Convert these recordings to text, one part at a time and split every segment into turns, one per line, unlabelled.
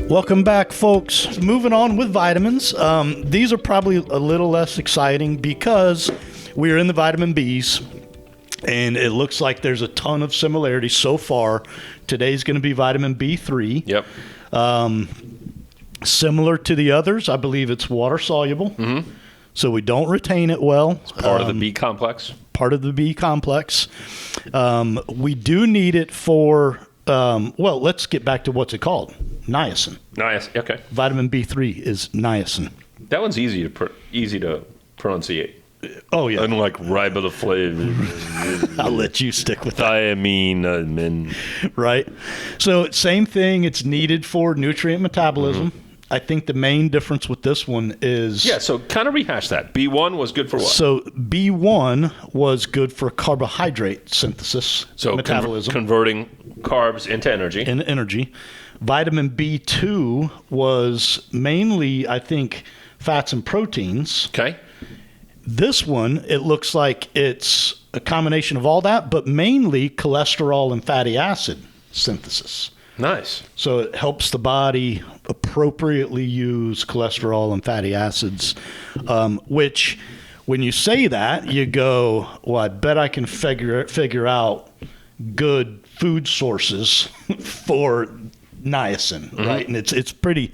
Welcome back, folks. Moving on with vitamins. These are probably a little less exciting because we're in the vitamin Bs, and it looks like there's a ton of similarities so far. Today's going to be vitamin B3.
Yep.
Similar to the others, I believe it's water soluble, so we don't retain it well. It's
part of the B complex.
Part of the B complex. We do need it for, well, let's get back to what's it called. Niacin.
Niacin, okay.
Vitamin B3 is niacin.
That one's easy to pronunciate.
Oh, yeah.
Unlike riboflavin.
I'll let you stick with that.
Thiamine.
Right. So same thing. It's needed for nutrient metabolism. I think the main difference with this one is...
Yeah, so kind of rehash that. B1 was good for what?
So B1 was good for carbohydrate synthesis,
so
metabolism.
Converting carbs into energy.
In energy. Vitamin B2 was mainly, I think, fats and proteins.
Okay.
This one, it looks like it's a combination of all that, but mainly cholesterol and fatty acid synthesis.
Nice.
So it helps the body appropriately use cholesterol and fatty acids, which when you say that, you go, well, I bet I can figure out good food sources for niacin, right? And it's pretty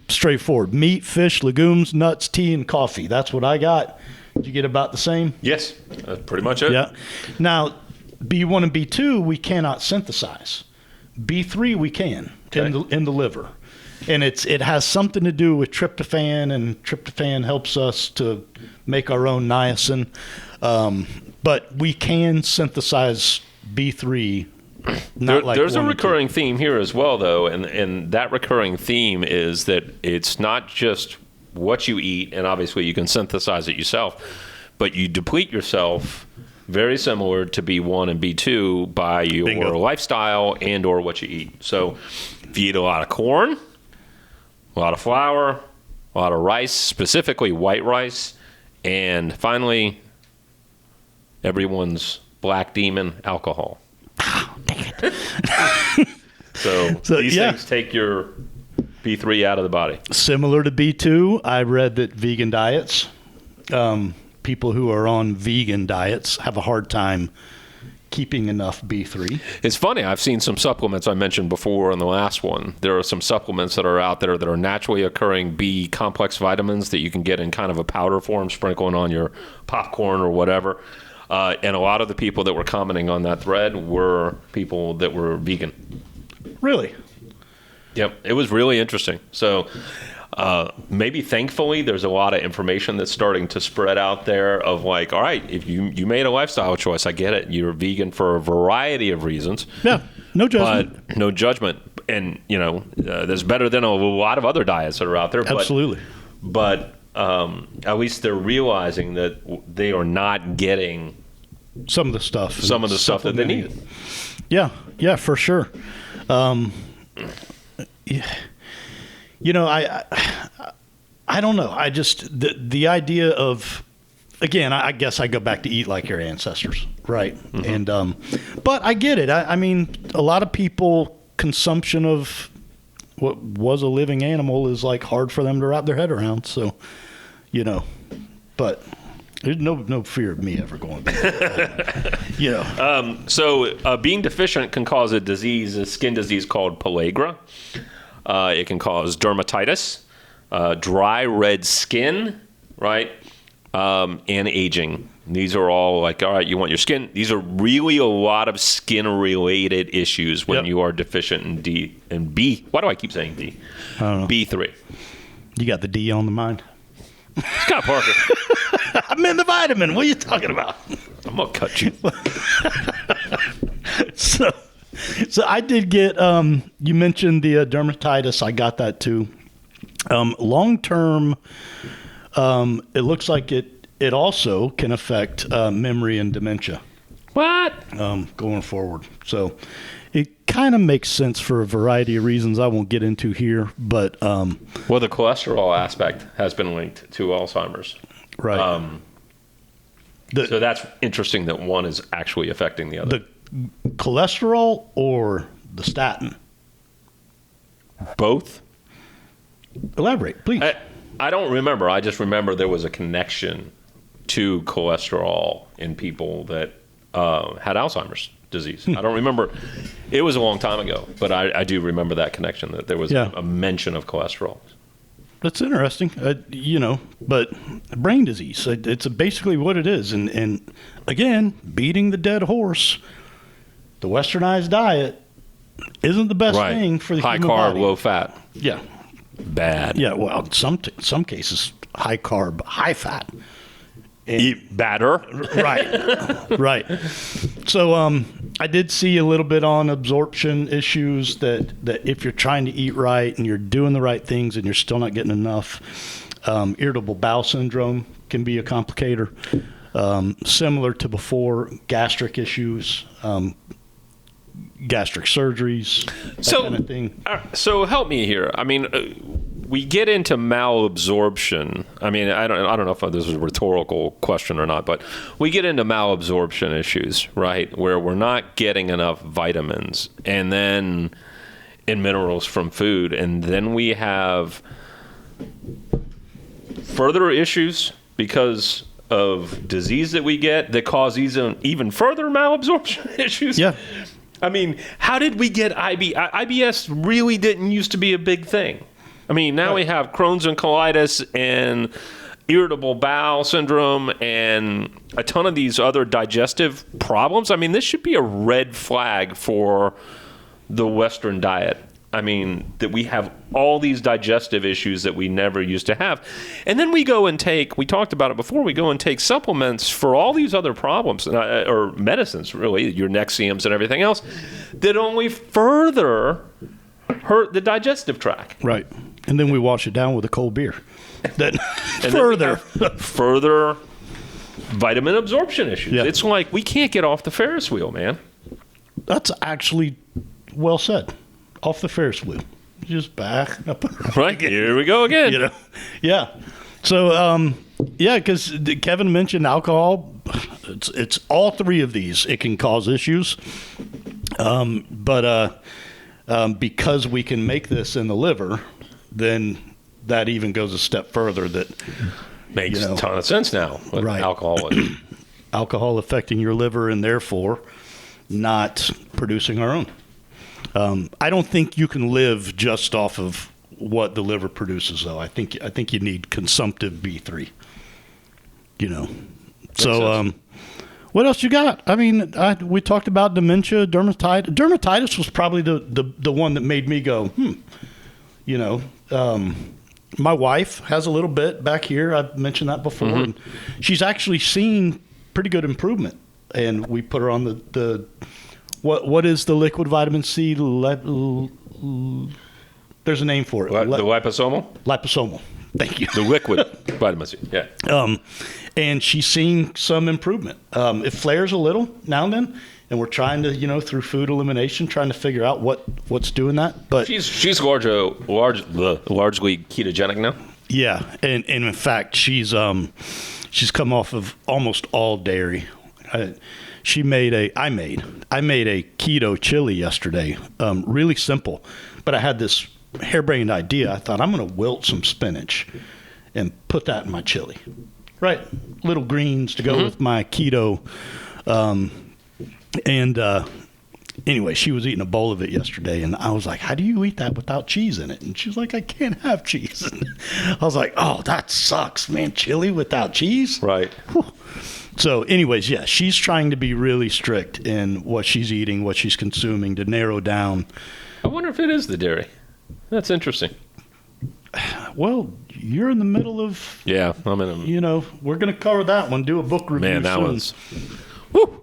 straightforward. Meat, fish, legumes, nuts, tea, and coffee. That's what I got. Did you get about the same?
Yes, that's pretty much it.
Yeah. Now, B1 and B2 we cannot synthesize. B3 we can in the liver, and it has something to do with tryptophan, and tryptophan helps us to make our own niacin. But we can synthesize B3.
There's a recurring theme here as well, though, and that recurring theme is that it's not just what you eat, and obviously you can synthesize it yourself, but you deplete yourself very similar to B1 and B2 by your
Bingo.
lifestyle and or what you eat. So if you eat a lot of corn, a lot of flour, a lot of rice, specifically white rice, and finally, everyone's black demon, alcohol.
Dang it.
So these things take your B3 out of the body.
Similar to B2, I read that vegan diets, people who are on vegan diets have a hard time keeping enough B3.
It's funny. I've seen some supplements I mentioned before in the last one. There are some supplements that are out there that are naturally occurring B complex vitamins that you can get in kind of a powder form, sprinkling on your popcorn or whatever. And a lot of the people that were commenting on that thread were people that were vegan.
Really?
Yep. It was really interesting. So maybe thankfully there's a lot of information that's starting to spread out there of like, all right, if you made a lifestyle choice, I get it. You're vegan for a variety of reasons.
Yeah. No judgment.
But no judgment. And, there's better than a lot of other diets that are out there.
Absolutely.
But at least they're realizing that they are not getting
some of the stuff
that they need.
Yeah, for sure. I don't know. I just the idea of, again, I guess I go back to eat like your ancestors, right? And but I get it. I mean, a lot of people, consumption of what was a living animal is like hard for them to wrap their head around. So, but there's no fear of me ever going back.
So being deficient can cause a skin disease called pellagra. It can cause dermatitis, dry red skin, right, and aging. These are all like, all right, you want your skin. These are really a lot of skin-related issues when you are deficient in D and B. Why do I keep saying D?
I don't know.
B3. You
got the D on the mind?
Scott Parker.
I'm in the vitamin. What are you talking about?
I'm going to cut you.
So I did get, you mentioned the dermatitis. I got that too. Long-term, it looks like it also can affect memory and dementia.
What?
Going forward. So it kind of makes sense for a variety of reasons I won't get into here. But
well, the cholesterol aspect has been linked to Alzheimer's.
Right.
So that's interesting that one is actually affecting the other.
The cholesterol or the statin?
Both?
Elaborate, please.
I don't remember. I just remember there was a connection to cholesterol in people that had Alzheimer's disease. I don't remember. It was a long time ago, but I do remember that connection, that there was a mention of cholesterol.
That's interesting, but brain disease, it's basically what it is. And again, beating the dead horse, the westernized diet isn't the best thing for the
high
human
carb,
body.
low fat.
Yeah.
Bad.
Yeah, well, some cases, high carb, high fat.
Eat batter.
Right. So I did see a little bit on absorption issues that if you're trying to eat right and you're doing the right things and you're still not getting enough, irritable bowel syndrome can be a complicator. Similar to before, gastric issues, gastric surgeries, that kind of thing.
So help me here. I mean, we get into malabsorption. I mean, I don't know if this is a rhetorical question or not, but we get into malabsorption issues, right, where we're not getting enough vitamins and minerals from food, and then we have further issues because of disease that we get that cause even further malabsorption issues.
Yeah.
I mean, how did we get IBS really didn't used to be a big thing. I mean, now we have Crohn's and colitis and irritable bowel syndrome and a ton of these other digestive problems. I mean, this should be a red flag for the Western diet. I mean, that we have all these digestive issues that we never used to have. And then we go and we talked about it before, we go and take supplements for all these other problems, or medicines, really, your Nexiums and everything else, that only further hurt the digestive tract.
Right. And then we wash it down with a cold beer. That
further vitamin absorption issues.
Yeah.
It's like we can't get off the Ferris wheel, man.
That's actually well said. Off the Ferris wheel. Just back up.
Right. Here we go again.
Yeah. So, because Kevin mentioned alcohol. It's all three of these. It can cause issues. But because we can make this in the liver, then that even goes a step further. That
makes a ton of sense now with alcohol.
Alcohol affecting your liver and therefore not producing our own. I don't think you can live just off of what the liver produces, though. I think you need consumptive B3. So what else you got? I mean, we talked about dementia, dermatitis. Dermatitis was probably the one that made me go, my wife has a little bit back here. I've mentioned that before, and she's actually seen pretty good improvement. And we put her on the what is the liquid vitamin C? There's a name for it.
The liposomal?
Liposomal. Thank you.
The liquid vitamin C. Yeah.
And she's seen some improvement. It flares a little now and then, and we're trying to, through food elimination, trying to figure out what's doing that. But
she's largely ketogenic now.
Yeah, and in fact, she's come off of almost all dairy. I made a keto chili yesterday. Really simple, but I had this harebrained idea. I thought I'm going to wilt some spinach and put that in my chili. Right, little greens to go with my keto. Anyway, she was eating a bowl of it yesterday, and I was like, "How do you eat that without cheese in it?" And she was like, "I can't have cheese." And I was like, "Oh, that sucks, man! Chili without cheese."
Right.
Whew. So, anyways, yeah, she's trying to be really strict in what she's eating, what she's consuming, to narrow down.
I wonder if it is the dairy. That's interesting.
Well, you're in the middle of.
Yeah, I'm in.
We're going to cover that one. Do a book review.
Man, that
soon.
one's.
Woo.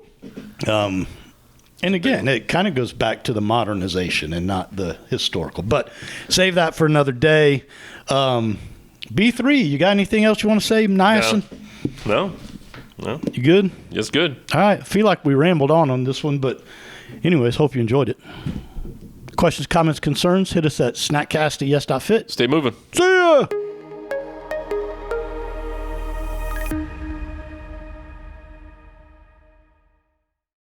And again, it kind of goes back to the modernization and not the historical. But save that for another day. B3, you got anything else you want to say, Niacin?
No.
You good?
It's good.
All right. I feel like we rambled on this one, but anyways, hope you enjoyed it. Questions, comments, concerns, hit us at snackcast@yes.fit.
Stay moving.
See ya!